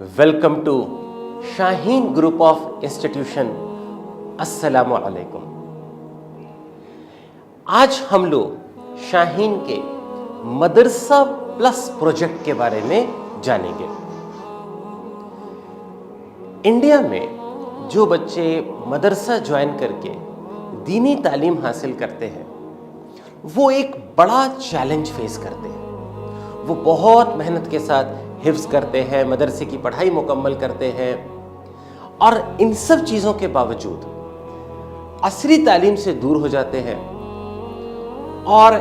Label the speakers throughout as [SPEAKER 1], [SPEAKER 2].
[SPEAKER 1] Welcome to Shaheen group of institution. अस्सलामु अलैकुम। आज हम लोग शाहीन के मदरसा प्लस प्रोजेक्ट के बारे में जानेंगे। इंडिया में जो बच्चे मदरसा ज्वाइन करके दीनी तालीम हासिल करते हैं वो एक बड़ा चैलेंज फेस करते हैं। वो बहुत मेहनत के साथ हिफ्ज़ करते हैं, मदरसे की पढ़ाई मुकम्मल करते हैं और इन सब चीज़ों के बावजूद असरी तालीम से दूर हो जाते हैं और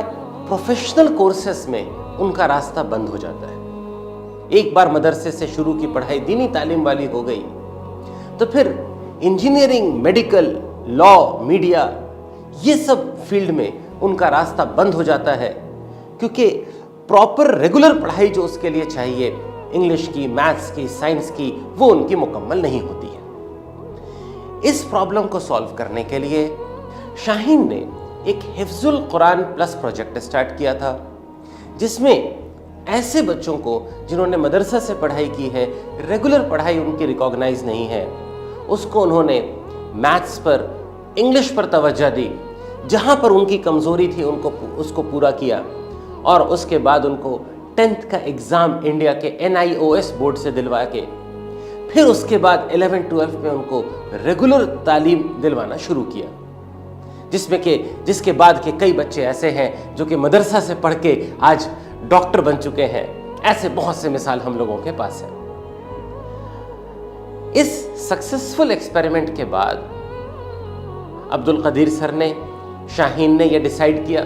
[SPEAKER 1] प्रोफेशनल कोर्सेस में उनका रास्ता बंद हो जाता है। एक बार मदरसे से शुरू की पढ़ाई दीनी तालीम वाली हो गई तो फिर इंजीनियरिंग, मेडिकल, लॉ, मीडिया, ये सब फील्ड में उनका रास्ता बंद हो जाता है क्योंकि प्रॉपर रेगुलर पढ़ाई जो उसके लिए चाहिए, इंग्लिश की, मैथ्स की, साइंस की, वो उनकी मुकम्मल नहीं होती है। इस प्रॉब्लम को सॉल्व करने के लिए शाहीन ने एक हिफ्जुल कुरान प्लस प्रोजेक्ट स्टार्ट किया था, जिसमें ऐसे बच्चों को जिन्होंने मदरसा से पढ़ाई की है, रेगुलर पढ़ाई उनकी रिकॉग्नाइज नहीं है, उसको उन्होंने मैथ्स पर, इंग्लिश पर तवज्जो दी, जहाँ पर उनकी कमज़ोरी थी उसको पूरा किया और उसके बाद उनको 10th का एग्ज़ाम इंडिया के NIOS बोर्ड से दिलवा के फिर उसके बाद 11-12 में उनको रेगुलर तालीम दिलवाना शुरू किया, जिसके बाद के कई बच्चे ऐसे हैं जो कि मदरसा से पढ़ के आज डॉक्टर बन चुके हैं। ऐसे बहुत से मिसाल हम लोगों के पास है। इस सक्सेसफुल एक्सपेरिमेंट के बाद अब्दुल कदीर सर ने, शाहीन ने यह डिसाइड किया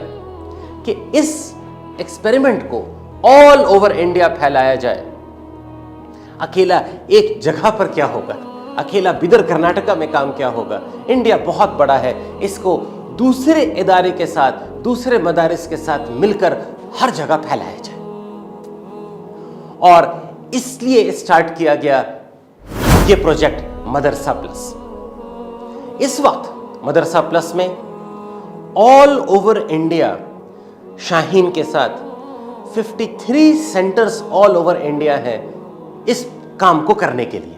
[SPEAKER 1] कि इस एक्सपेरिमेंट को ऑल ओवर इंडिया फैलाया जाए। अकेला एक जगह पर क्या होगा, अकेला बिदर कर्नाटका में काम क्या होगा। इंडिया बहुत बड़ा है, इसको दूसरे इदारे के साथ, दूसरे मदारिस के साथ मिलकर हर जगह फैलाया जाए और इसलिए स्टार्ट किया गया ये प्रोजेक्ट मदरसा प्लस। इस वक्त मदरसा प्लस में ऑल ओवर इंडिया शाहीन के साथ 53 सेंटर्स ऑल ओवर इंडिया हैं इस काम को करने के लिए।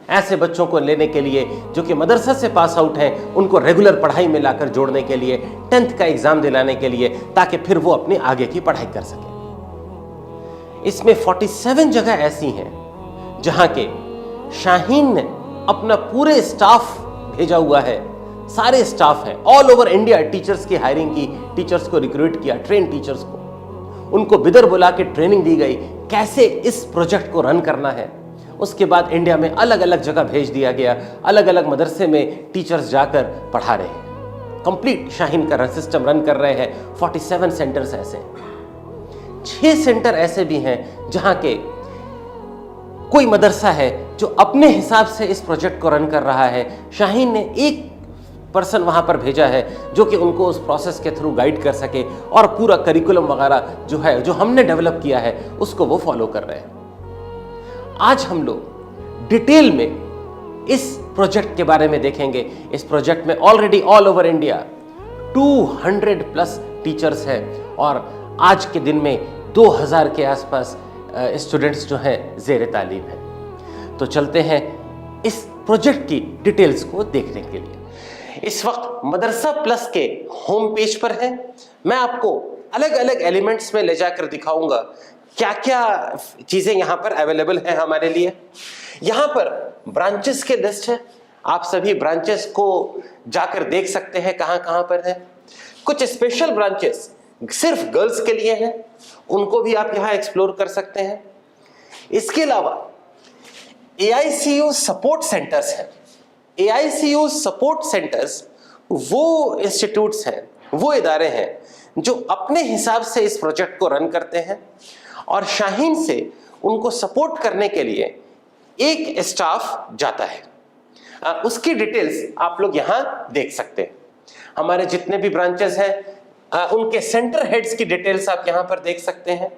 [SPEAKER 1] ऐसे बच्चों को लेने के लिए जो कि मदरसा से पास आउट हैं, उनको रेगुलर पढ़ाई में लाकर जोड़ने के लिए, 10th का एग्जाम दिलाने के लिए, ताकि फिर वो अपनी आगे की पढ़ाई कर सके। इसमें 47 जगह ऐसी हैं जहां के शाहीन ने अपना पूरे स्टाफ भेजा हुआ है। सारे स्टाफ हैं ऑल ओवर इंडिया। टीचर्स की हायरिंग की, टीचर्स को रिक्रूट किया, ट्रेन टीचर्स को, उनको बिदर बुला के ट्रेनिंग दी गई कैसे इस प्रोजेक्ट को रन करना है। उसके बाद इंडिया में अलग अलग जगह भेज दिया गया, अलग अलग मदरसे में टीचर्स जाकर पढ़ा रहे हैं। कंप्लीट शाहीन का सिस्टम रन कर रहे हैं। 47 सेंटर्स ऐसे, 6 सेंटर ऐसे भी हैं जहां के कोई मदरसा है जो अपने हिसाब से इस प्रोजेक्ट को रन कर रहा है। शाहीन ने एक पर्सन वहां पर भेजा है जो कि उनको उस प्रोसेस के थ्रू गाइड कर सके और पूरा करिकुलम वगैरह जो है, जो हमने डेवलप किया है, उसको वो फॉलो कर रहे हैं। आज हम लोग डिटेल में इस प्रोजेक्ट के बारे में देखेंगे। इस प्रोजेक्ट में already all over India 200 plus teachers हैं और आज के दिन में 2000 के आसपास स्टूडेंट्स जो हैं ज़ेर तालीम हैं। तो चलते हैं इस प्रोजेक्ट की डिटेल्स को देखने के लिए। इस वक्त मदरसा प्लस के होम पेज पर है। मैं आपको अलग अलग एलिमेंट्स में ले जाकर दिखाऊंगा क्या क्या चीजें यहां पर अवेलेबल है हमारे लिए। यहां पर ब्रांचेस के लिस्ट है, आप सभी ब्रांचेस को जाकर देख सकते हैं कहां कहां पर है। कुछ स्पेशल ब्रांचेस सिर्फ गर्ल्स के लिए हैं, उनको भी आप यहां एक्सप्लोर कर सकते हैं। इसके अलावा AICU सपोर्ट सेंटर्स हैं। AICU सपोर्ट सेंटर्स वो इंस्टीट्यूट्स हैं, वो इदारे हैं जो अपने हिसाब से इस प्रोजेक्ट को रन करते हैं और शाहीन से उनको सपोर्ट करने के लिए एक स्टाफ जाता है। उसकी डिटेल्स आप लोग यहां देख सकते हैं। हमारे जितने भी ब्रांचेस हैं उनके सेंटर हेड्स की डिटेल्स आप यहां पर देख सकते हैं।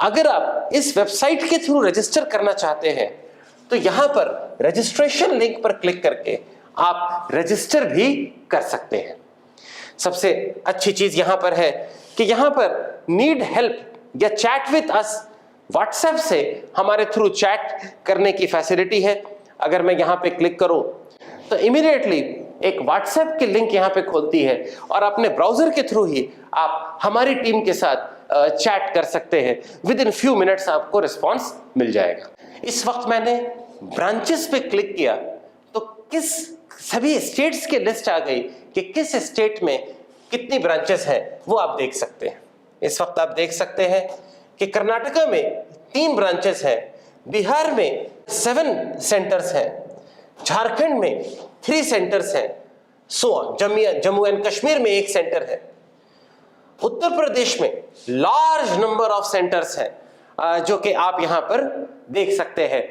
[SPEAKER 1] अगर आप इस वेबसाइट के थ्रू रजिस्टर करना चाहते हैं तो यहां पर रजिस्ट्रेशन लिंक पर क्लिक करके आप रजिस्टर भी कर सकते हैं। सबसे अच्छी चीज यहां पर है कि यहां पर नीड हेल्प या चैट विद अस व्हाट्सएप से हमारे थ्रू चैट करने की फैसिलिटी है। अगर मैं यहां पे क्लिक करूं तो इमीडिएटली एक व्हाट्सएप की लिंक यहां पे खोलती है और अपने ब्राउजर के थ्रू ही आप हमारी टीम के साथ चैट कर सकते हैं। विद इन फ्यू मिनट्स आपको रिस्पॉन्स मिल जाएगा। इस वक्त मैंने ब्रांचेस पे क्लिक किया तो किस सभी स्टेट्स की लिस्ट आ गई कि किस स्टेट में कितनी ब्रांचेस हैं वो आप देख सकते हैं। इस वक्त आप देख सकते हैं कि कर्नाटका में 3 ब्रांचेस हैं, बिहार में 7 सेंटर्स हैं, झारखंड में 3 सेंटर्स हैं, जम्मू एंड कश्मीर में 1 सेंटर है, उत्तर प्रदेश में लार्ज नंबर ऑफ सेंटर्स हैं जो कि आप यहां पर देख सकते हैं।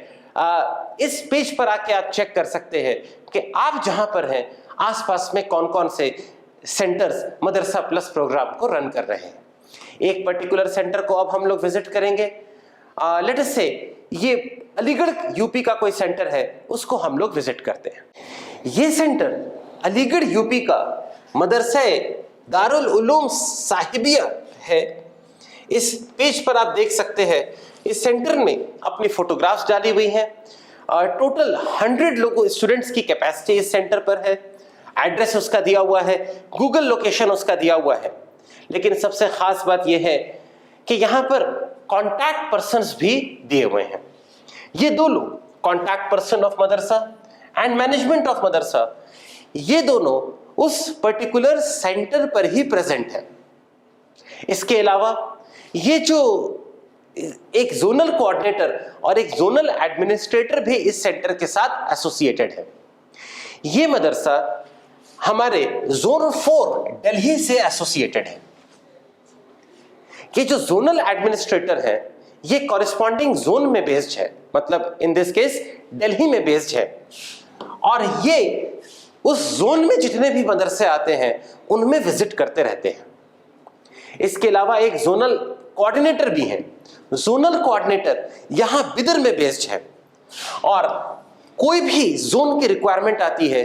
[SPEAKER 1] इस पेज पर आके आप चेक कर सकते हैं कि आप जहां पर हैं आसपास में कौन कौन से सेंटर्स मदरसा प्लस प्रोग्राम को रन कर रहे हैं। एक पर्टिकुलर सेंटर को अब हम लोग विजिट करेंगे। लेट अस से ये अलीगढ़ यूपी का कोई सेंटर है, उसको हम लोग विजिट करते हैं। ये सेंटर अलीगढ़ यूपी का मदरसा दारुल उलूम साहिबिया है। इस पेज पर आप देख सकते हैं इस सेंटर में अपनी फोटोग्राफ्स डाली हुई हैं। टोटल 100 लोगों स्टूडेंट्स की कैपेसिटी इस सेंटर पर है। एड्रेस उसका दिया हुआ है, गूगल लोकेशन उसका दिया हुआ है। लेकिन सबसे खास बात यह है कि यहां पर कॉन्टैक्ट पर्सन्स भी दिए हुए हैं। ये 2 लोग, contact person of madrasa and management of madrasa, ये दोनों उस पर्टिकुलर सेंटर पर ही प्रेजेंट है। इसके अलावा ये जो एक जोनल कोऑर्डिनेटर और एक जोनल एडमिनिस्ट्रेटर भी इस सेंटर के साथ एसोसिएटेड है। ये मदरसा हमारे जोन 4 दिल्ली से एसोसिएटेड है। ये जो जोनल एडमिनिस्ट्रेटर है ये कॉरेस्पॉन्डिंग जोन में बेस्ड है, मतलब इन दिस केस दिल्ली में बेस्ड है, और ये उस जोन में जितने भी मदरसे आते हैं उनमें विजिट करते रहते हैं। इसके अलावा एक जोनल कोऑर्डिनेटर भी है। जोनल कोऑर्डिनेटर यहां बिदर में बेस्ड है, और कोई भी जोन की रिक्वायरमेंट आती है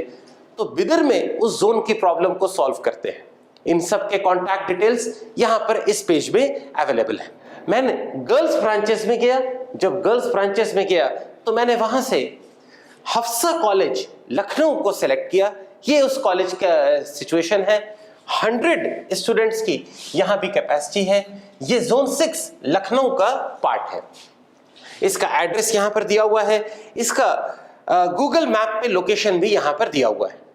[SPEAKER 1] तो बिदर में उस जोन की प्रॉब्लम को सॉल्व करते हैं। इन सब के कॉन्टैक्ट डिटेल्स यहां पर इस पेज में अवेलेबल है। मैंने गर्ल्स ब्रांचेस में गया। जब गर्ल्स ब्रांचेस में गया तो मैंने वहां से हफ्सा कॉलेज लखनऊ को सिलेक्ट किया। ये उस कॉलेज का सिचुएशन है। 100 स्टूडेंट्स की यहां भी कैपेसिटी है। ये जोन 6 लखनऊ का पार्ट है। इसका एड्रेस यहां पर दिया हुआ है। इसका गूगल मैप पे लोकेशन भी यहां पर दिया हुआ है।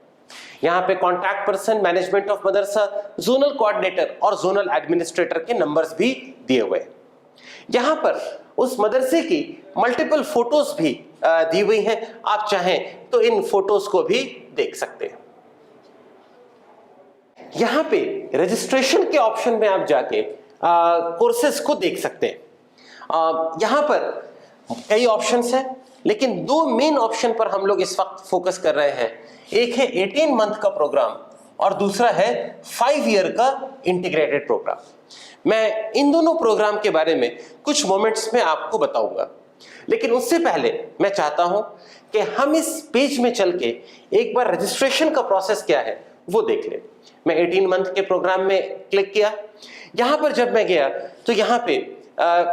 [SPEAKER 1] यहां पे contact person, management of Madrasa, zonal coordinator और जोनल एडमिनिस्ट्रेटर के नंबर्स भी दिए हुए हैं। यहां पर उस मदरसे की मल्टीपल फोटोज भी दी हुई हैं। आप चाहें तो इन फोटोज को भी देख सकते हैं। यहां पे रजिस्ट्रेशन के ऑप्शन में आप जाके कोर्सेज को देख सकते हैं। यहां पर कई ऑप्शंस हैं, लेकिन 2 मेन ऑप्शन पर हम लोग इस वक्त फोकस कर रहे हैं। एक है 18 मंथ का प्रोग्राम और दूसरा है 5 ईयर का इंटीग्रेटेड प्रोग्राम। मैं इन दोनों प्रोग्राम के बारे में कुछ मोमेंट्स में आपको बताऊंगा, लेकिन उससे पहले मैं चाहता हूं कि हम इस पेज में चल के एक बार रजिस्ट्रेशन का प्रोसेस क्या है वो देख लें। मैं 18 मंथ के प्रोग्राम में क्लिक किया। यहां पर जब मैं गया तो यहां पे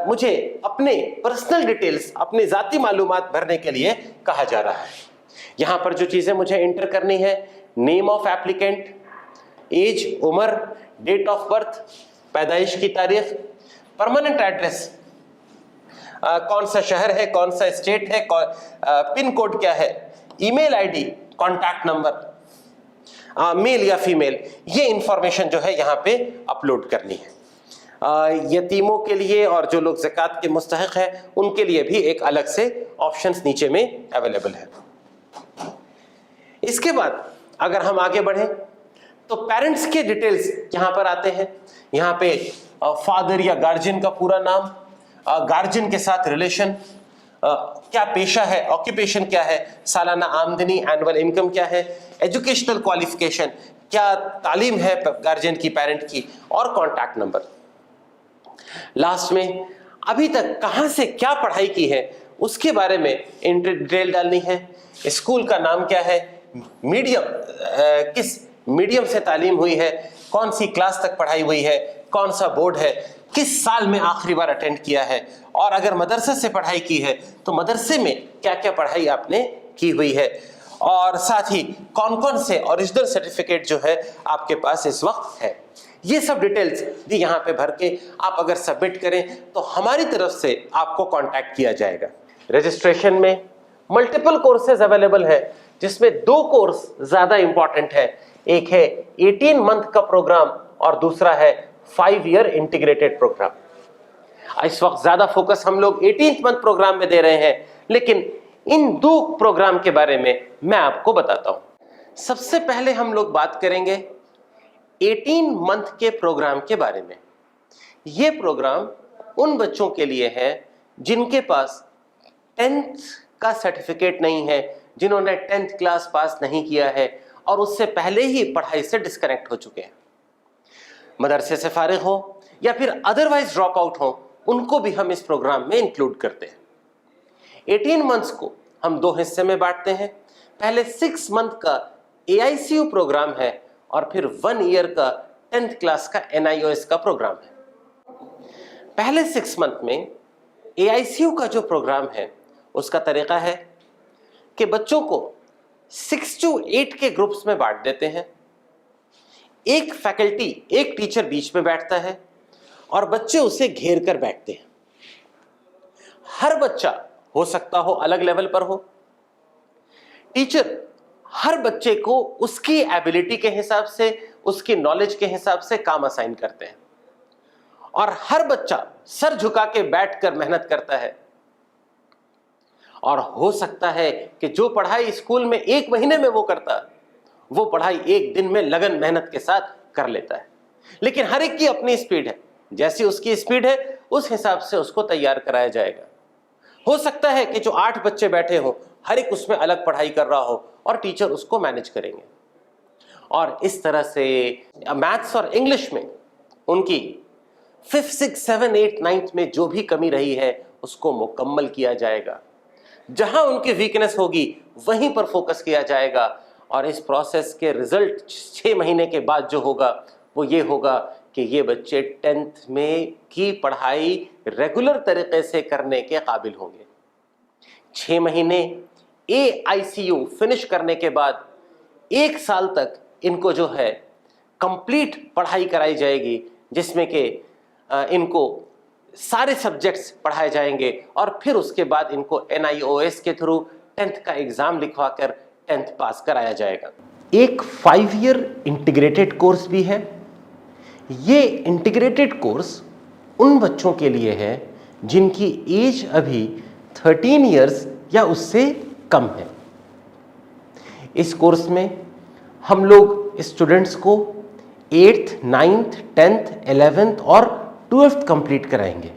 [SPEAKER 1] मुझे अपने पर्सनल डिटेल्स, अपनी जाती मालूमात भरने के लिए कहा जा रहा है। यहां पर जो चीजें मुझे एंटर करनी है, नेम ऑफ एप्लीकेंट, एज, उम्र, डेट ऑफ बर्थ, पैदाइश की तारीख, परमानेंट एड्रेस, कौन सा शहर है, कौन सा स्टेट है, पिन कोड क्या है, email ID, contact number, male या फीमेल, ये इंफॉर्मेशन जो है यहाँ पे अपलोड करनी है। यतीमों के लिए और जो लोग ज़कात के मुस्तहिक हैं उनके लिए भी एक अलग से ऑप्शंस नीचे में अवेलेबल है। इसके बाद अगर हम आगे बढ़ें तो पेरेंट्स के डिटेल्स यहाँ पर आते हैं। यहाँ पे फादर या गार्जियन का पूरा नाम, गार्जियन के साथ रिलेशन, क्या पेशा है, ऑक्यूपेशन क्या है, सालाना आमदनी, एनुअल इनकम क्या है, एजुकेशनल क्वालिफिकेशन, क्या तालीम है गार्जियन की, पेरेंट की, और कॉन्टैक्ट नंबर। लास्ट में अभी तक कहां से क्या पढ़ाई की है उसके बारे में डिटेल डालनी है। स्कूल का नाम क्या है, मीडियम किस मीडियम से तालीम हुई है, कौन सी क्लास तक पढ़ाई हुई है, कौन सा बोर्ड है, किस साल में आखिरी बार अटेंड किया है, और अगर मदरसे से पढ़ाई की है तो मदरसे में क्या क्या पढ़ाई आपने की हुई है, और साथ ही कौन कौन से ओरिजिनल सर्टिफिकेट जो है आपके पास इस वक्त है। ये सब डिटेल्स भी यहाँ पे भर के आप अगर सबमिट करें तो हमारी तरफ से आपको कांटेक्ट किया जाएगा। रजिस्ट्रेशन में मल्टीपल कोर्सेज अवेलेबल है, जिसमें 2 कोर्स ज्यादा इंपॉर्टेंट है। एक है 18 मंथ का प्रोग्राम और दूसरा है 5 ईयर इंटीग्रेटेड प्रोग्राम। इस वक्त ज्यादा फोकस हम लोग 18th मंथ प्रोग्राम में दे रहे हैं, लेकिन इन 2 प्रोग्राम के बारे में मैं आपको बताता हूं। सबसे पहले हम लोग बात करेंगे 18 मंथ के प्रोग्राम के बारे में। यह प्रोग्राम उन बच्चों के लिए है जिनके पास 10th का सर्टिफिकेट नहीं है, जिन्होंने 10th क्लास पास नहीं किया है और उससे पहले ही पढ़ाई से डिस्कनेक्ट हो चुके हैं, मदरसे से फारिग हो या फिर अदरवाइज ड्रॉप आउट हो, उनको भी हम इस प्रोग्राम में इंक्लूड करते हैं। 18 मंथ्स को हम 2 हिस्से में बांटते हैं। पहले 6 मंथ का AICU प्रोग्राम है और फिर 1 ईयर का 10th क्लास का NIOS का प्रोग्राम है। पहले 6 मंथ में AICU का जो प्रोग्राम है उसका तरीका है कि बच्चों को 6 to 8 के ग्रुप्स में बांट देते हैं। एक फैकल्टी, एक टीचर बीच में बैठता है और बच्चे उसे घेर कर बैठते हैं। हर बच्चा हो सकता हो अलग लेवल पर हो। टीचर हर बच्चे को उसकी एबिलिटी के हिसाब से, उसकी नॉलेज के हिसाब से काम असाइन करते हैं और हर बच्चा सर झुका के बैठकर मेहनत करता है। और हो सकता है कि जो पढ़ाई स्कूल में 1 महीने में वो करता, वो पढ़ाई 1 दिन में लगन मेहनत के साथ कर लेता है। लेकिन हर एक की अपनी स्पीड है, जैसी उसकी स्पीड है उस हिसाब से उसको तैयार कराया जाएगा। हो सकता है कि जो 8 बच्चे बैठे हो, हर एक उसमें अलग पढ़ाई कर रहा हो और टीचर उसको मैनेज करेंगे। और इस तरह से मैथ्स और इंग्लिश में उनकी 5th 6th 7th 8th 9th में जो भी कमी रही है उसको मुकम्मल किया जाएगा। जहां उनकी वीकनेस होगी वहीं पर फोकस किया जाएगा और इस प्रोसेस के रिजल्ट 6 महीने के बाद जो होगा वो ये होगा कि ये बच्चे 10th में की पढ़ाई रेगुलर तरीके से करने के काबिल होंगे। 6 महीने AICU फिनिश करने के बाद 1 साल तक इनको जो है कंप्लीट पढ़ाई कराई जाएगी, जिसमें कि इनको सारे सब्जेक्ट्स पढ़ाए जाएंगे और फिर उसके बाद इनको NIOS के थ्रू 10th का एग्जाम लिखवाकर 10th पास कराया जाएगा। एक 5 ईयर इंटीग्रेटेड कोर्स भी है। ये इंटीग्रेटेड कोर्स उन बच्चों के लिए है जिनकी एज अभी 13 इयर्स या उससे कम है। इस कोर्स में हम लोग स्टूडेंट्स को 8th 9th 10th 11th और 12th कंप्लीट कराएंगे।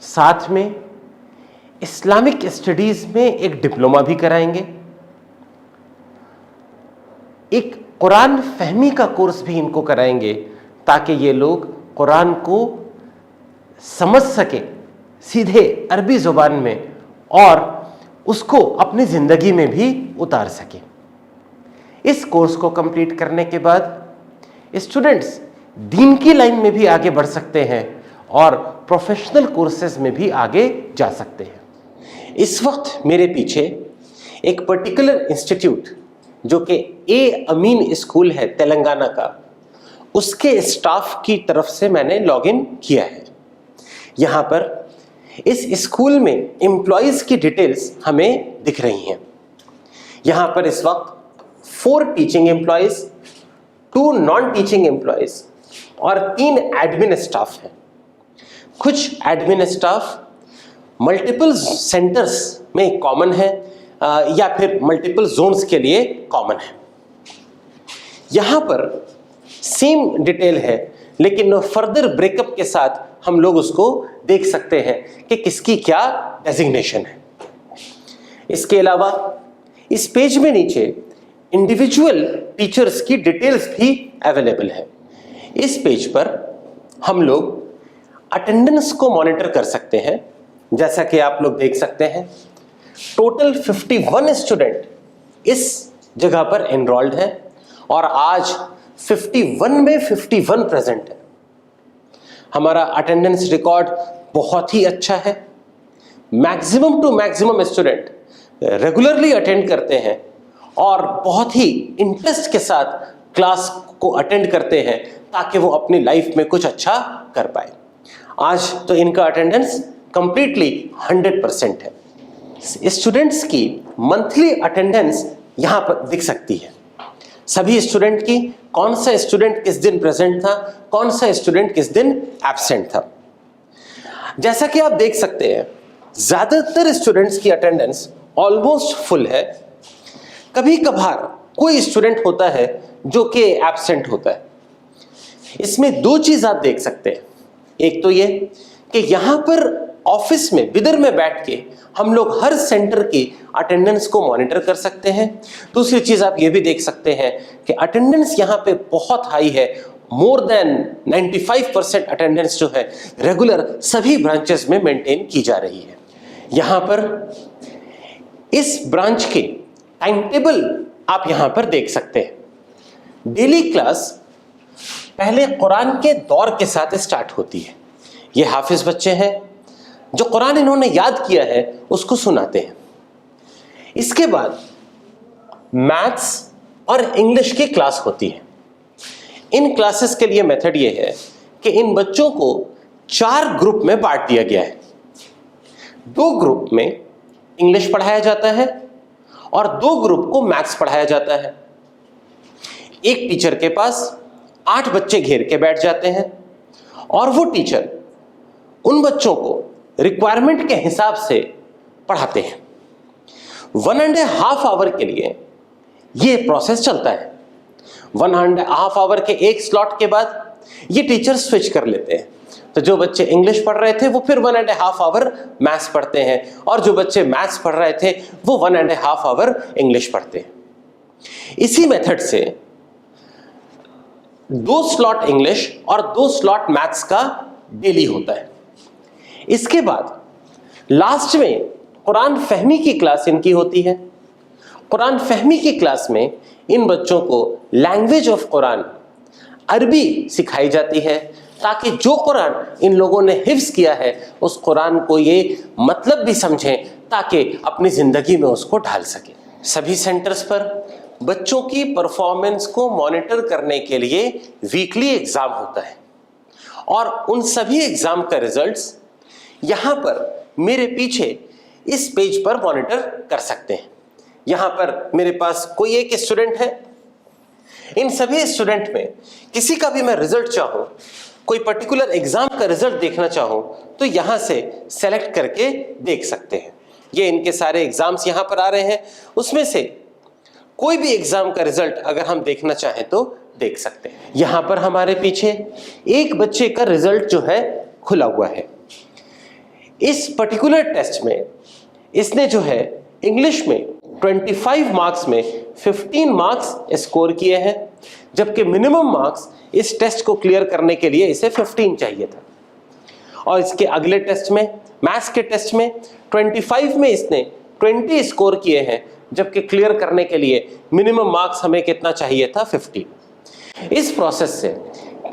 [SPEAKER 1] साथ में इस्लामिक स्टडीज में एक डिप्लोमा भी कराएंगे। एक कुरान फहमी का कोर्स भी इनको कराएंगे ताकि ये लोग कुरान को समझ सके सीधे अरबी ज़ुबान में और उसको अपनी ज़िंदगी में भी उतार सके। इस कोर्स को कंप्लीट करने के बाद स्टूडेंट्स दीन की लाइन में भी आगे बढ़ सकते हैं और प्रोफेशनल कोर्सेज में भी आगे जा सकते हैं। इस वक्त मेरे पीछे एक पर्टिकुलर इंस्टीट्यूट जो कि ए अमीन स्कूल है तेलंगाना का, उसके स्टाफ की तरफ से मैंने लॉगिन किया है। यहाँ पर इस स्कूल में एम्प्लॉयज़ की डिटेल्स हमें दिख रही हैं। यहाँ पर इस वक्त 4 teaching employees, 2 non teaching employees और 3 एडमिन स्टाफ हैं। कुछ एडमिन स्टाफ मल्टीपल सेंटर्स में कॉमन है या फिर मल्टीपल जोन्स के लिए कॉमन है। यहाँ पर सेम डिटेल है लेकिन फर्दर ब्रेकअप के साथ हम लोग उसको देख सकते हैं कि किसकी क्या डेजिग्नेशन है। इसके अलावा इस पेज में नीचे इंडिविजुअल टीचर्स की डिटेल्स भी अवेलेबल है। इस पेज पर हम लोग अटेंडेंस को मॉनिटर कर सकते हैं। जैसा कि आप लोग देख सकते हैं टोटल 51 स्टूडेंट इस जगह पर एनरोल्ड हैं और आज 51 में 51 प्रेजेंट है। हमारा अटेंडेंस रिकॉर्ड बहुत ही अच्छा है। Maximum to maximum student regularly attend करते हैं और बहुत ही इंटरेस्ट के साथ क्लास को अटेंड करते हैं ताकि वो अपनी लाइफ में कुछ अच्छा कर पाए। आज तो इनका अटेंडेंस कंप्लीटली 100% है। स्टूडेंट्स की मंथली अटेंडेंस यहां पर दिख सकती है, सभी स्टूडेंट की, कौन सा स्टूडेंट किस दिन प्रेजेंट था, कौन सा स्टूडेंट किस दिन एब्सेंट था। जैसा कि आप देख सकते हैं, ज्यादातर स्टूडेंट्स की अटेंडेंस ऑलमोस्ट फुल है। कभी कभार कोई स्टूडेंट होता है जो कि एब्सेंट होता है। इसमें दो चीज आप देख सकते हैं, एक तो ये कि यहां पर ऑफिस में विदर में बैठ के हम लोग हर सेंटर की अटेंडेंस को मॉनिटर कर सकते हैं। दूसरी चीज आप ये भी देख सकते हैं कि अटेंडेंस यहां पे बहुत हाई है, मोर देन 95% अटेंडेंस जो है रेगुलर सभी ब्रांचेस में मेंटेन की जा रही है। यहां पर इस ब्रांच के टाइम टेबल आप यहां पर देख सकते हैं। डेली क्लास पहले कुरान के दौर के साथ स्टार्ट होती है। ये हाफिज बच्चे हैं, जो कुरान इन्होंने याद किया है उसको सुनाते हैं। इसके बाद मैथ्स और इंग्लिश की क्लास होती है। इन क्लासेस के लिए मेथड ये है कि इन बच्चों को 4 ग्रुप में बांट दिया गया है। 2 ग्रुप में इंग्लिश पढ़ाया जाता है और 2 ग्रुप को मैथ्स पढ़ाया जाता है। एक टीचर के पास 8 बच्चे घेर के बैठ जाते हैं और वो टीचर उन बच्चों को रिक्वायरमेंट के हिसाब से पढ़ाते हैं। 1.5 आवर के लिए ये प्रोसेस चलता है। 1.5 आवर के एक स्लॉट के बाद ये टीचर स्विच कर लेते हैं। तो जो बच्चे इंग्लिश पढ़ रहे थे वो फिर 1.5 आवर मैथ्स पढ़ते हैं और जो बच्चे मैथ्स पढ़ रहे थे वो 1.5 आवर इंग्लिश पढ़ते हैं। इसी मेथड से 2 स्लॉट इंग्लिश और 2 स्लॉट मैथ्स का डेली होता है। इसके बाद लास्ट में कुरान फहमी की क्लास इनकी होती है। कुरान फहमी की क्लास में इन बच्चों को लैंग्वेज ऑफ कुरान अरबी सिखाई जाती है ताकि जो कुरान इन लोगों ने हिफ्ज किया है उस कुरान को ये मतलब भी समझें ताकि अपनी जिंदगी में उसको ढाल सके। सभी सेंटर्स पर बच्चों की परफॉर्मेंस को मॉनिटर करने के लिए वीकली एग्जाम होता है और उन सभी एग्जाम का रिजल्ट्स यहां पर मेरे पीछे इस पेज पर मॉनिटर कर सकते हैं। यहां पर मेरे पास कोई एक स्टूडेंट है। इन सभी स्टूडेंट में किसी का भी मैं रिजल्ट चाहूं, कोई पर्टिकुलर एग्जाम का रिजल्ट देखना चाहूं तो यहां से सेलेक्ट करके देख सकते हैं। ये इनके सारे एग्जाम्स यहां पर आ रहे हैं, उसमें से कोई भी एग्जाम का रिजल्ट अगर हम देखना चाहें तो देख सकते हैं। यहां पर हमारे पीछे एक बच्चे का रिजल्ट जो है खुला हुआ है। इस पर्टिकुलर टेस्ट में इसने जो है इंग्लिश में 25 मार्क्स में 15 मार्क्स स्कोर किए हैं, जबकि मिनिमम मार्क्स इस टेस्ट को क्लियर करने के लिए इसे 15 चाहिए था। और इसके अगले टेस्ट में, मैथ्स के टेस्ट में 25 में इसने 20 स्कोर किए हैं, जबकि क्लियर करने के लिए मिनिमम मार्क्स हमें कितना चाहिए था, 15। इस प्रोसेस से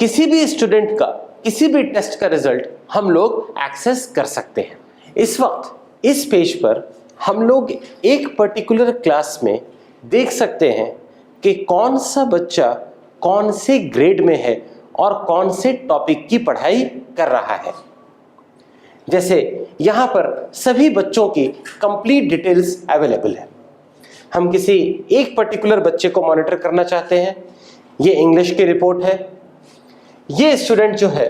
[SPEAKER 1] किसी भी स्टूडेंट का किसी भी टेस्ट का रिजल्ट हम लोग एक्सेस कर सकते हैं। इस वक्त इस पेज पर हम लोग एक पर्टिकुलर क्लास में देख सकते हैं कि कौन सा बच्चा कौन से ग्रेड में है और कौन से टॉपिक की पढ़ाई कर रहा है। जैसे यहां पर सभी बच्चों की कंप्लीट डिटेल्स अवेलेबल है। हम किसी एक पर्टिकुलर बच्चे को मॉनिटर करना चाहते हैं। ये इंग्लिश की रिपोर्ट है। ये स्टूडेंट जो है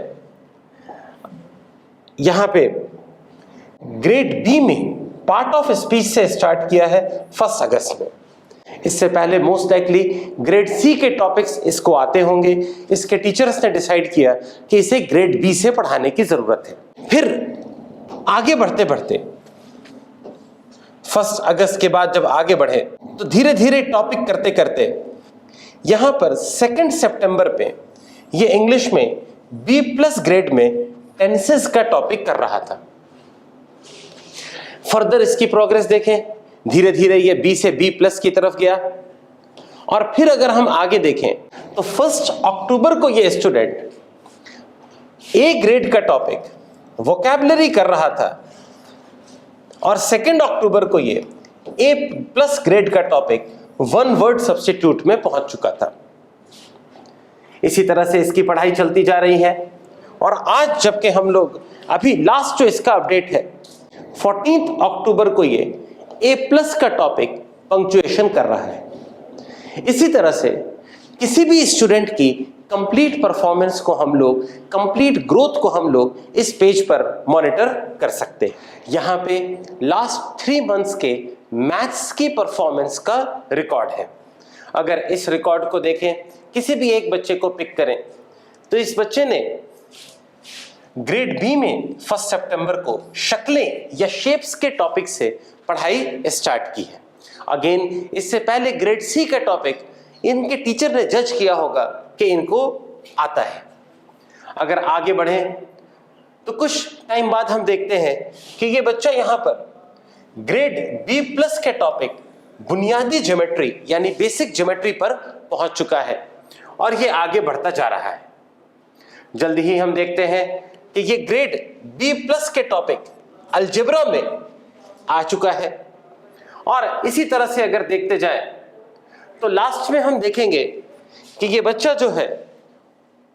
[SPEAKER 1] यहां पे ग्रेड बी में पार्ट ऑफ स्पीच से स्टार्ट किया है 1 अगस्त में। इससे पहले मोस्ट लाइकली ग्रेड सी के टॉपिक्स इसको आते होंगे। इसके टीचर्स ने डिसाइड किया कि इसे ग्रेड बी से पढ़ाने की जरूरत है। फिर आगे बढ़ते बढ़ते 1 अगस्त के बाद जब आगे बढ़े तो धीरे धीरे टॉपिक करते करते यहां पर 2 सितंबर पे ये इंग्लिश में बी प्लस ग्रेड में टेंसेस का टॉपिक कर रहा था। फर्दर इसकी प्रोग्रेस देखें, धीरे धीरे ये बी से बी प्लस की तरफ गया। और फिर अगर हम आगे देखें तो 1 अक्टूबर को ये स्टूडेंट ए ग्रेड का टॉपिक वोकैबुलरी कर रहा था और 2 अक्टूबर को ये ए प्लस ग्रेड का टॉपिक 1 वर्ड सब्स्टिट्यूट में पहुंच चुका था। इसी तरह से इसकी पढ़ाई चलती जा रही है और आज जबकि हम लोग अभी लास्ट जो इसका अपडेट है 14 अक्टूबर को ये ए प्लस का टॉपिक पंक्चुएशन कर रहा है। इसी तरह से किसी भी स्टूडेंट की कंप्लीट परफॉर्मेंस को हम लोग, कंप्लीट ग्रोथ को हम लोग इस पेज पर मॉनिटर कर सकते हैं। यहाँ पे लास्ट 3 मंथ्स के मैथ्स की परफॉर्मेंस का रिकॉर्ड है। अगर इस रिकॉर्ड को देखें, किसी भी एक बच्चे को पिक करें, तो इस बच्चे ने ग्रेड बी में 1 सितंबर को शक्लें या शेप्स के टॉपिक से पढ़ाई स्टार्ट की है। अगेन इससे पहले ग्रेड सी का टॉपिक इनके टीचर ने जज किया होगा कि इनको आता है। अगर आगे बढ़ें तो कुछ टाइम बाद हम देखते हैं कि ये बच्चा यहां पर ग्रेड बी प्लस के टॉपिक बुनियादी ज्योमेट्री यानी बेसिक ज्योमेट्री पर पहुंच चुका है और ये आगे बढ़ता जा रहा है। जल्दी ही हम देखते हैं कि ये ग्रेड बी प्लस के टॉपिक अलजेब्रा में आ चुका है और इसी तरह से अगर देखते जाएं तो लास्ट में हम देखेंगे कि ये बच्चा जो है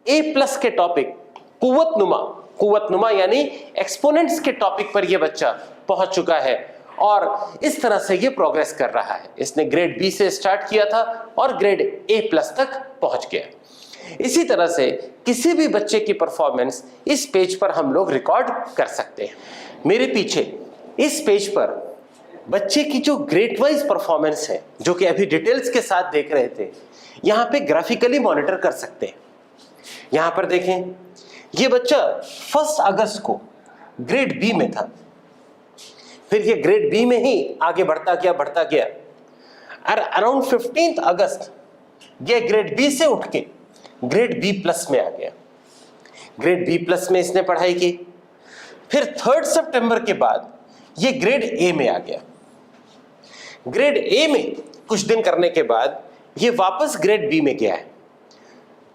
[SPEAKER 1] ए प्लस के टॉपिक कुव्वतनुमा यानी एक्सपोनेंट्स के टॉपिक पर ये बच्चा पहुंच चुका है और इस तरह से ये प्रोग्रेस कर रहा है। इसने ग्रेड बी से स्टार्ट किया था और ग्रेड ए प्लस तक पहुंच गया। इसी तरह से किसी भी बच्चे की परफॉर्मेंस इस पेज पर हम लोग रिकॉर्ड कर सकते हैं। मेरे पीछे इस पेज पर बच्चे की जो ग्रेड वाइज परफॉर्मेंस है, जो कि अभी डिटेल्स के साथ देख रहे थे, यहां पे ग्राफिकली मॉनिटर कर सकते हैं। यहां पर देखें, ये बच्चा 1 अगस्त को ग्रेड बी में था, फिर ये ग्रेड बी में ही आगे बढ़ता गया और अराउंड 15 अगस्त ये ग्रेड बी से उठ के ग्रेड बी प्लस में आ गया। ग्रेड बी प्लस में इसने पढ़ाई की, फिर 3 सितंबर के बाद ये ग्रेड ए में आ गया। ग्रेड ए में कुछ दिन करने के बाद ये वापस ग्रेड बी में गया है।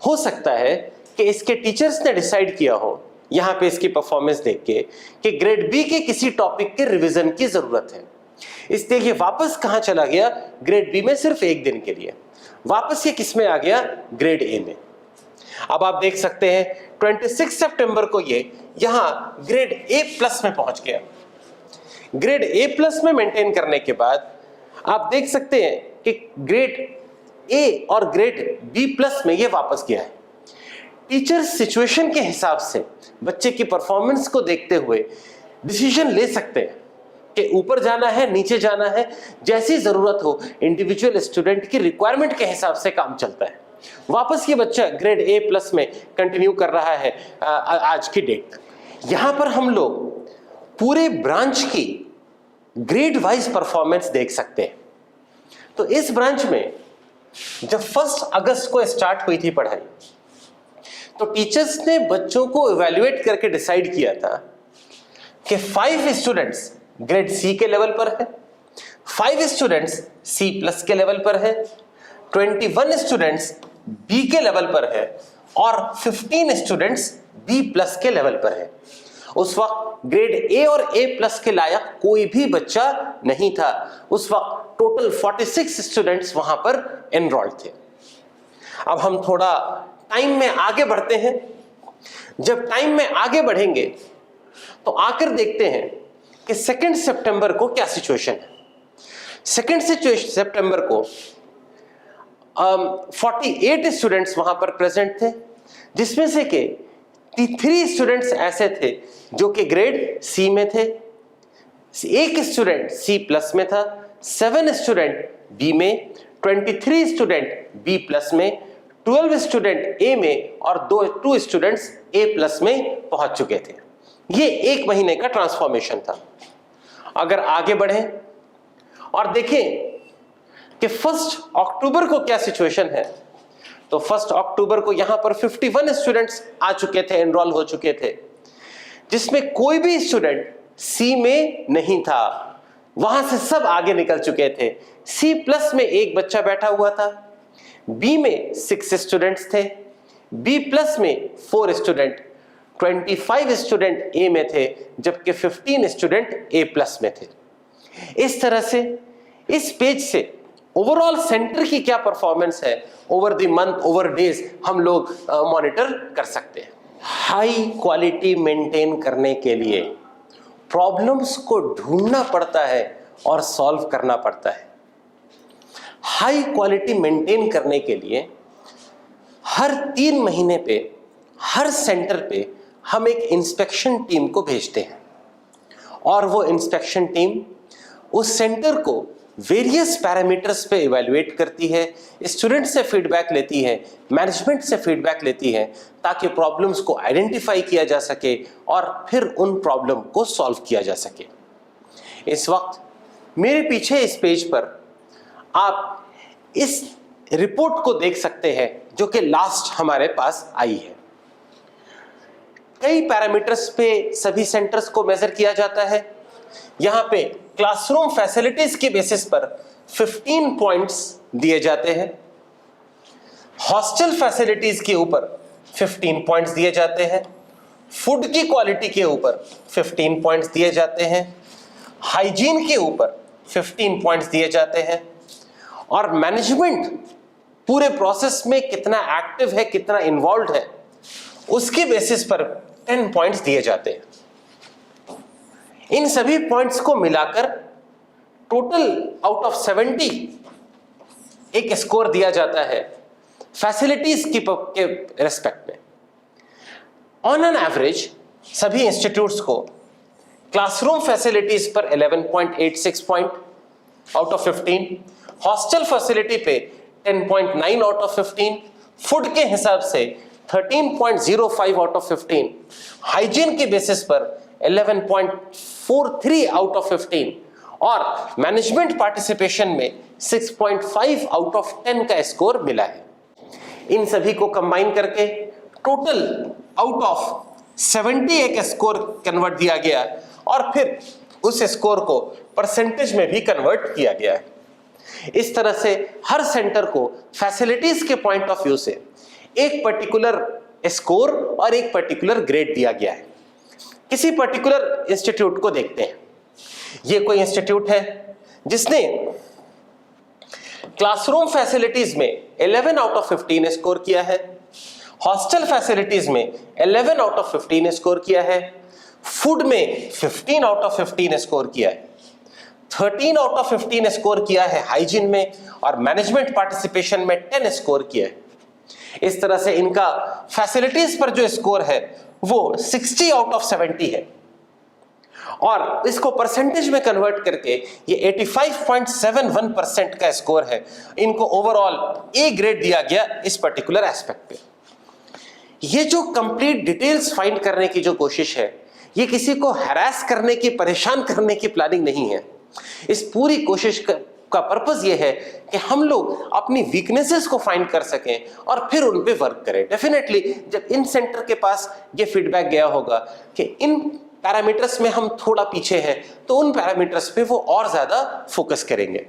[SPEAKER 1] हो सकता है कि इसके टीचर्स ने डिसाइड किया हो यहां पे इसकी परफॉर्मेंस देख के कि ग्रेड बी के किसी टॉपिक के रिवीजन की जरूरत है, इसलिए ये वापस कहां चला गया, ग्रेड बी में सिर्फ 1 दिन के लिए। वापस ये किस में आ गया, ग्रेड ए में। अब आप देख सकते हैं 26 सितंबर को ये यहां ग्रेड ए प्लस में पहुंच गया। ग्रेड ए प्लस में मेंटेन करने के बाद आप देख सकते हैं कि ग्रेड ए और ग्रेड बी प्लस में ये वापस गया है। टीचर्स सिचुएशन के हिसाब से बच्चे की परफॉर्मेंस को देखते हुए डिसीजन ले सकते हैं कि ऊपर जाना है, नीचे जाना है, जैसी जरूरत हो। इंडिविजुअल स्टूडेंट की रिक्वायरमेंट के हिसाब से काम चलता है। वापस ये बच्चा ग्रेड ए प्लस में कंटिन्यू कर रहा है आज की डेट तक। यहां पर हम लोग पूरे ब्रांच की ग्रेड वाइज परफॉर्मेंस देख सकते हैं। तो इस ब्रांच में जब 1 अगस्त को स्टार्ट हुई थी पढ़ाई, तो टीचर्स ने बच्चों को इवैल्यूएट करके डिसाइड किया था कि 5 स्टूडेंट्स ग्रेड सी के लेवल पर है, 5 स्टूडेंट्स सी प्लस के लेवल पर है, 21 स्टूडेंट्स बी के लेवल पर है और 15 स्टूडेंट्स बी प्लस के लेवल पर है। उस वक्त ग्रेड ए और ए प्लस के लायक कोई भी बच्चा नहीं था। उस वक्त टोटल 46 स्टूडेंट्स वहां पर एनरोल्ड थे। अब हम थोड़ा टाइम में आगे बढ़ते हैं। जब टाइम में आगे बढ़ेंगे तो आकर देखते हैं कि 2 सितंबर को क्या सिचुएशन है। 2 सितंबर को 48 स्टूडेंट्स वहां पर प्रेजेंट थे, जिसमें से के 3 स्टूडेंट्स ऐसे थे जो कि ग्रेड सी में थे, 1 स्टूडेंट सी प्लस में था, 7 स्टूडेंट बी में, 23 स्टूडेंट बी प्लस में, 12 स्टूडेंट ए में और 2 स्टूडेंट्स ए प्लस में पहुंच चुके थे। ये 1 महीने का ट्रांसफॉर्मेशन था। अगर आगे बढ़ें और देखें कि 1 अक्टूबर को क्या सिचुएशन है, तो 1 अक्टूबर को यहां पर 51 स्टूडेंट्स आ चुके थे, एनरोल हो चुके थे, जिसमें कोई भी स्टूडेंट सी में नहीं था। वहां से सब आगे निकल चुके थे। सी प्लस में 1 बच्चा बैठा हुआ था, बी में 6 स्टूडेंट्स थे, बी प्लस में 4 स्टूडेंट, 25 स्टूडेंट ए में थे जबकि 15 स्टूडेंट ए प्लस में थे। इस तरह से इस पेज से ओवरऑल सेंटर की क्या परफॉर्मेंस है over the month, over days हम लोग मॉनिटर कर सकते हैं। हाई क्वालिटी मेंटेन करने के लिए प्रॉब्लम्स को ढूंढना पड़ता है और सॉल्व करना पड़ता है। हाई क्वालिटी मेंटेन करने के लिए हर 3 महीने पे हर सेंटर पे हम एक इंस्पेक्शन टीम को भेजते हैं और वो इंस्पेक्शन टीम उस सेंटर को वेरियस पैरामीटर्स पे इवैल्यूएट करती है, स्टूडेंट से फीडबैक लेती है, मैनेजमेंट से फीडबैक लेती है ताकि प्रॉब्लम्स को आइडेंटिफाई किया जा सके और फिर उन प्रॉब्लम को सॉल्व किया जा सके। इस वक्त मेरे पीछे इस पेज पर आप इस रिपोर्ट को देख सकते हैं जो कि लास्ट हमारे पास आई है। कई पैरामीटर्स पे सभी सेंटर्स को मेजर किया जाता है। यहां पे क्लासरूम फैसिलिटीज के बेसिस पर 15 पॉइंट्स दिए जाते हैं, हॉस्टल फैसिलिटीज के ऊपर 15 पॉइंट्स दिए जाते हैं, फूड की क्वालिटी के ऊपर 15 पॉइंट्स दिए जाते हैं, हाइजीन के ऊपर 15 पॉइंट्स दिए जाते हैं और मैनेजमेंट पूरे प्रोसेस में कितना एक्टिव है, कितना इन्वॉल्व है, उसके बेसिस पर 10 पॉइंट्स दिए जाते हैं। इन सभी पॉइंट्स को मिलाकर टोटल आउट ऑफ 70 एक स्कोर दिया जाता है फैसिलिटीज के रेस्पेक्ट में। ऑन एन एवरेज सभी इंस्टीट्यूट्स को क्लासरूम फैसिलिटीज पर 11.86 point out of 15, hostel facility पे 10.9 आउट ऑफ 15, फूड के हिसाब से 13.05 आउट ऑफ 15, हाइजीन के बेसिस पर 11.43 आउट ऑफ 15 और मैनेजमेंट पार्टिसिपेशन में 6.5 आउट ऑफ 10 का स्कोर मिला है। इन सभी को कंबाइन करके टोटल आउट ऑफ 70 एक स्कोर कन्वर्ट दिया गया और फिर उस स्कोर को परसेंटेज में भी कन्वर्ट किया गया है। इस तरह से हर सेंटर को फैसिलिटीज के पॉइंट ऑफ व्यू से एक पर्टिकुलर स्कोर और एक पर्टिकुलर ग्रेड दिया गया है। किसी पर्टिकुलर इंस्टीट्यूट को देखते हैं। ये कोई इंस्टीट्यूट है जिसने क्लासरूम फैसिलिटीज में 11 आउट ऑफ 15 स्कोर किया है, हॉस्टल फैसिलिटीज में 11 आउट ऑफ 15 स्कोर किया है, फूड में 15 आउट ऑफ 15 स्कोर किया है, 13 आउट ऑफ 15 स्कोर किया है हाइजीन में और मैनेजमेंट पार्टिसिपेशन में 10 स्कोर किया है। इस तरह से इनका फैसिलिटीज पर जो स्कोर है वो 60 आउट ऑफ 70 है और इसको परसेंटेज में कन्वर्ट करके ये 85.71% का स्कोर है। इनको ओवरऑल ए ग्रेड दिया गया इस पर्टिकुलर एस्पेक्ट पे। ये जो कंप्लीट डिटेल्स फाइंड करने की जो कोशिश है, ये किसी को हैरास करने की, परेशान करने की प्लानिंग नहीं है। इस पूरी कोशिश का पर्पस ये है कि हम लोग अपनी वीकनेसेस को फाइंड कर सकें और फिर उन पे वर्क करें। डेफिनेटली जब इन सेंटर के पास ये फीडबैक गया होगा कि इन पैरामीटर्स में हम थोड़ा पीछे हैं, तो उन पैरामीटर्स पे वो और ज्यादा फोकस करेंगे।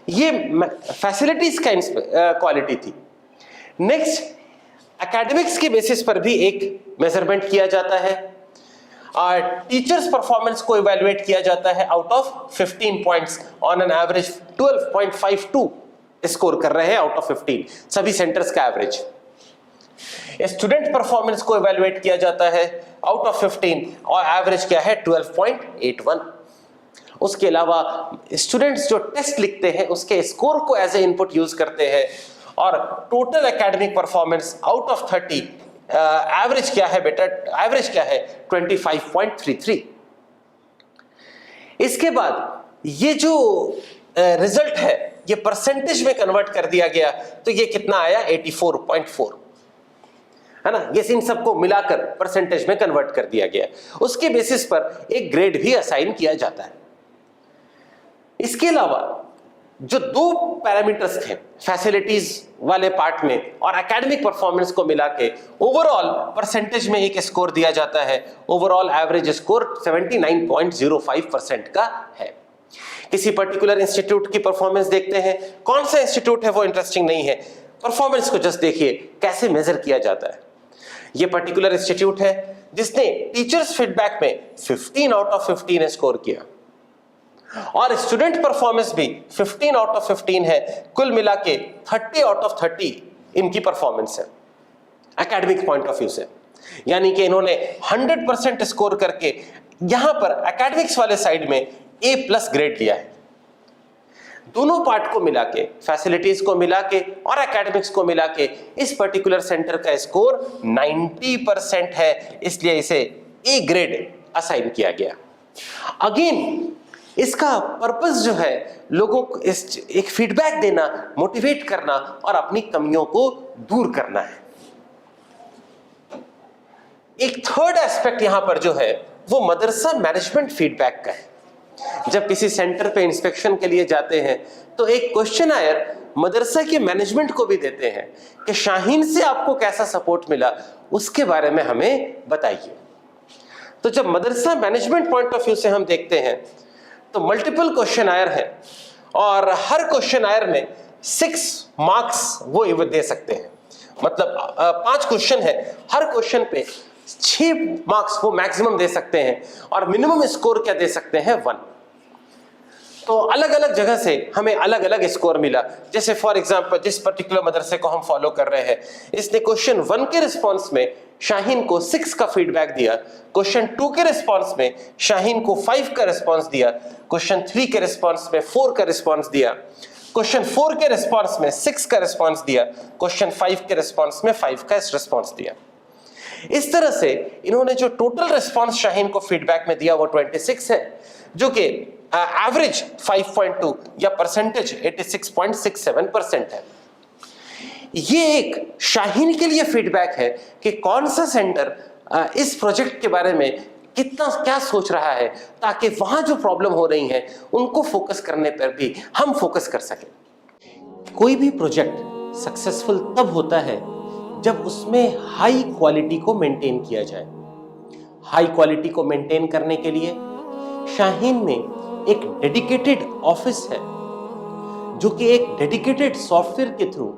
[SPEAKER 1] ये फैसिलिटीज का क्वालिटी थी। नेक्स्ट, एकेडमिक्स के बेसिस पर भी एक मेजरमेंट किया जाता है और टीचर्स परफॉर्मेंस को इवैल्यूएट किया जाता है। Out of 15 points on an average 12.52 score कर रहे हैं आउट ऑफ 15 सभी सेंटर्स का एवरेज। स्टूडेंट परफॉर्मेंस को इवैल्यूएट किया जाता है आउट ऑफ 15 और एवरेज क्या है 12.81। उसके अलावा स्टूडेंट्स जो टेस्ट लिखते हैं उसके स्कोर को एज ए इनपुट यूज करते हैं और total academic performance out of 30 average क्या है बेटा, एवरेज क्या है 25.33। इसके बाद ये जो रिजल्ट है ये परसेंटेज में कन्वर्ट कर दिया गया, तो ये कितना आया 84.4 है ना। ये इन सबको मिलाकर परसेंटेज में कन्वर्ट कर दिया गया। उसके बेसिस पर एक ग्रेड भी असाइन किया जाता है। इसके अलावा जो दो पैरामीटर्स थे फैसिलिटीज वाले पार्ट में और एकेडमिक परफॉर्मेंस को मिला के ओवरऑल परसेंटेज में एक स्कोर दिया जाता है। ओवरऑल एवरेज स्कोर 79.05% का है। किसी पर्टिकुलर इंस्टीट्यूट की परफॉर्मेंस देखते हैं, कौन सा इंस्टीट्यूट है वो इंटरेस्टिंग नहीं है, परफॉर्मेंस को जस्ट देखिए कैसे मेजर किया जाता है। ये पर्टिकुलर इंस्टीट्यूट है जिसने टीचर्स फीडबैक में 15 आउट ऑफ 15 स्कोर किया और स्टूडेंट परफॉर्मेंस भी 15 आउट ऑफ 15 है। कुल मिला के 30 आउट ऑफ 30 इनकी परफॉर्मेंस है एकेडमिक पॉइंट ऑफ व्यू से। यानी कि इन्होंने 100% स्कोर करके यहां पर एकेडमिक्स वाले साइड में A+ ग्रेड लिया है। दोनों पार्ट को मिला के, फैसिलिटीज को मिला के और एकेडमिक्स को मिला के इस पर्टिकुलर सेंटर का स्कोर 90% है, इसलिए इसे A ग्रेड असाइन किया गया। अगेन इसका पर्पस जो है लोगों को एक फीडबैक देना, मोटिवेट करना और अपनी कमियों को दूर करना है। एक थर्ड एस्पेक्ट यहां पर जो है वो मदरसा मैनेजमेंट फीडबैक का है। जब किसी सेंटर पे इंस्पेक्शन के लिए जाते हैं तो एक क्वेश्चनायर मदरसा के मैनेजमेंट को भी देते हैं कि शाहीन से आपको कैसा सपोर्ट मिला, उसके बारे में हमें बताइए। तो जब मदरसा मैनेजमेंट पॉइंट ऑफ व्यू से हम देखते हैं तो मल्टीपल क्वेश्चनायर है और हर क्वेश्चनायर में 6 मार्क्स वो दे सकते हैं। मतलब 5 क्वेश्चन है, हर क्वेश्चन पे 6 मार्क्स वो मैक्सिमम दे सकते हैं और मिनिमम स्कोर क्या दे सकते हैं 1। तो अलग अलग जगह से हमें अलग अलग स्कोर मिला। जैसे फॉर एग्जांपल जिस पर्टिकुलर मदरसे को हम फॉलो कर रहे हैं, इसने क्वेश्चन 1 के रिस्पॉन्स में शाहीन को 6 का फीडबैक दिया, क्वेश्चन 2 के रिस्पॉन्स में शाहीन को 5 का रिस्पॉन्स दिया, क्वेश्चन 3 के रिस्पॉन्स में 4 का रिस्पॉन्स दिया, क्वेश्चन 4 के रिस्पॉन्स में 6 का रिस्पॉन्स दिया, क्वेश्चन 5 के रिस्पॉन्स में 5 का रिस्पॉन्स दिया। इस तरह से इन्होंने जो टोटल रिस्पॉन्स शाहीन को फीडबैक में दिया वो 26 है, जो कि एवरेज 5.2 या परसेंटेज 86.67% है। ये एक शाहीन के लिए फीडबैक है कि कौन सा सेंटर इस प्रोजेक्ट के बारे में कितना क्या सोच रहा है, ताकि वहां जो प्रॉब्लम हो रही है उनको फोकस करने पर भी हम फोकस कर सकें। कोई भी प्रोजेक्ट सक्सेसफुल तब होता है जब उसमें हाई क्वालिटी को मेंटेन किया जाए। हाई क्वालिटी को मेंटेन करने के लिए शाहीन में एक डेडिकेटेड ऑफिस है जो कि एक डेडिकेटेड सॉफ्टवेयर के थ्रू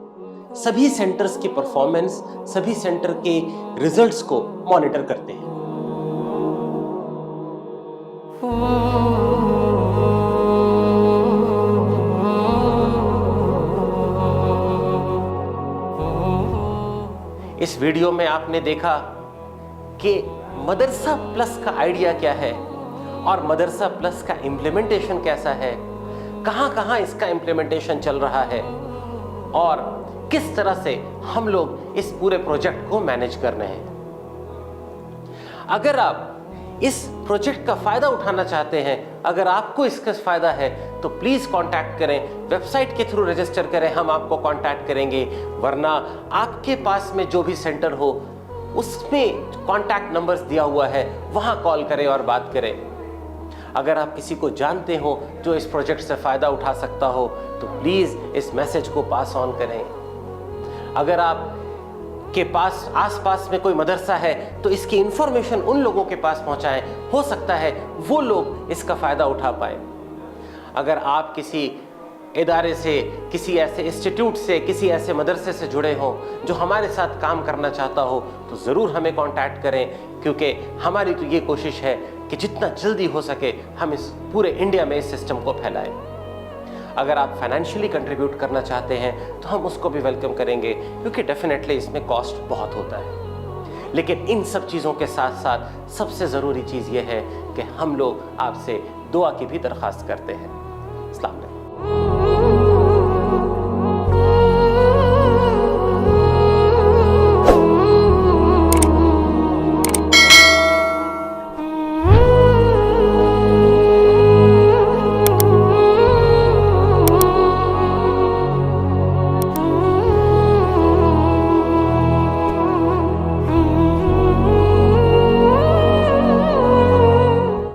[SPEAKER 1] सभी सेंटर्स की परफॉर्मेंस, सभी सेंटर के रिजल्ट्स को मॉनिटर करते हैं। इस वीडियो में आपने देखा कि मदरसा प्लस का आइडिया क्या है और मदरसा प्लस का इंप्लीमेंटेशन कैसा है, कहां-कहां इसका इंप्लीमेंटेशन चल रहा है और किस तरह से हम लोग इस पूरे प्रोजेक्ट को मैनेज कर रहे हैं। अगर आप इस प्रोजेक्ट का फायदा उठाना चाहते हैं, अगर आपको इसका फायदा है तो प्लीज कांटेक्ट करें, वेबसाइट के थ्रू रजिस्टर करें, हम आपको कांटेक्ट करेंगे। वरना आपके पास में जो भी सेंटर हो उसमें कांटेक्ट नंबर्स दिया हुआ है, वहां कॉल करें और बात करें। अगर आप किसी को जानते हो जो इस प्रोजेक्ट से फायदा उठा सकता हो तो प्लीज इस मैसेज को पास ऑन करें। अगर आप के पास आसपास में कोई मदरसा है तो इसकी इंफॉर्मेशन उन लोगों के पास पहुंचाएं, हो सकता है वो लोग इसका फायदा उठा पाए। अगर आप किसी इदारे से, किसी ऐसे इंस्टीट्यूट से, किसी ऐसे मदरसे से जुड़े हो जो हमारे साथ काम करना चाहता हो तो ज़रूर हमें कांटेक्ट करें, क्योंकि हमारी तो ये कोशिश है कि जितना जल्दी हो सके हम इस पूरे इंडिया में इस सिस्टम को फैलाएं। अगर आप फाइनेंशियली कंट्रीब्यूट करना चाहते हैं तो हम उसको भी वेलकम करेंगे, क्योंकि डेफिनेटली इसमें कॉस्ट बहुत होता है। लेकिन इन सब चीज़ों के साथ साथ सबसे ज़रूरी चीज़ ये है कि हम लोग आपसे दुआ की भी दरख्वास्त करते हैं। अस्सलाम वालेकुम।